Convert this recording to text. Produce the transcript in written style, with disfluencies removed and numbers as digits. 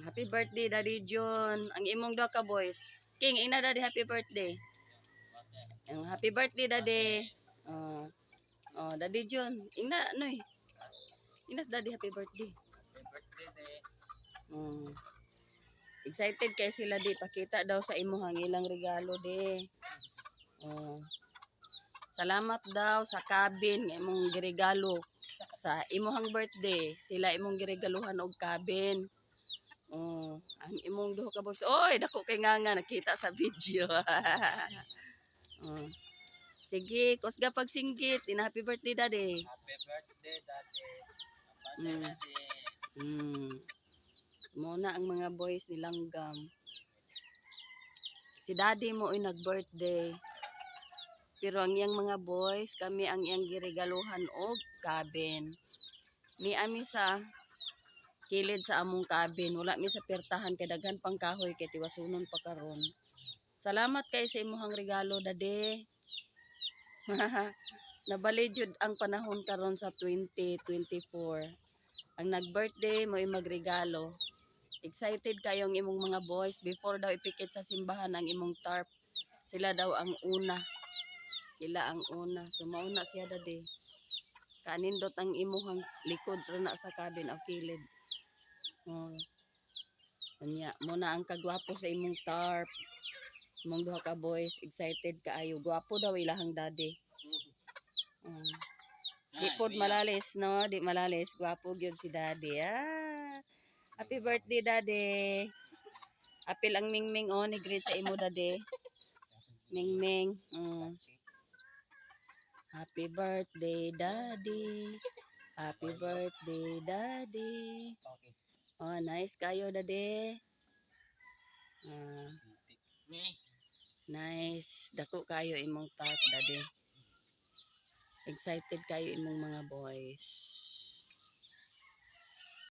Happy birthday, Daddy John. Ang imong daw ka boys. King, ina Daddy, happy birthday. Happy birthday, Daddy. Oh, Daddy John. Ina, ano eh. Inas Daddy, happy birthday. Um, excited kay sila di. Pakita daw sa imo ang ilang regalo di. Oh, salamat daw sa cabin nga imong giregalo. Sa imuhang birthday, sila imong giregaluhan og cabin. Oh, ang imong duha ka boys. Oy, dako kay nga nakita sa video. Oh. Sige, kusga pagsinggit. Happy birthday, Daddy. Happy birthday, Daddy. Mm. Muna ang mga boys nilanggam. Si Daddy mo ay nag-birthday. Pero ang iyang mga boys, kami ang iyang giregaluhan og cabin. Ni ami sa kilid sa among cabin. Wala mi sa pertahan kay daghan pang kahoy kay tiwasunon pa karon. Salamat kay sa imong regalo, Daddy. Nabali jud ang panahon karon sa 2024. Ang nag-birthday mo ay magregalo. Excited kayong imong mga boys before daw ipikit sa simbahan ang imong tarp. Sila daw ang una. Sila ang una. So mauna siya Daddy. Kanindot ang imuhang likod na sa cabin o kilid. Oh. Kanya, muna ang kagwapo sa imong tarp. Imong duha ka boys, excited kaayo. Gwapo daw ilahang Daddy. Di pod malalis, no? Di malalis. Gwapo gyud si Daddy. Happy birthday, Daddy. Apil ang Mingming, oh. Ni-greet sa imo, Daddy. Mingming. Happy birthday, Daddy. Happy birthday, Daddy. Oh, nice kayo, Daddy. Nice. Dako kayo imong tarp, Daddy. Excited kayo imong mga boys.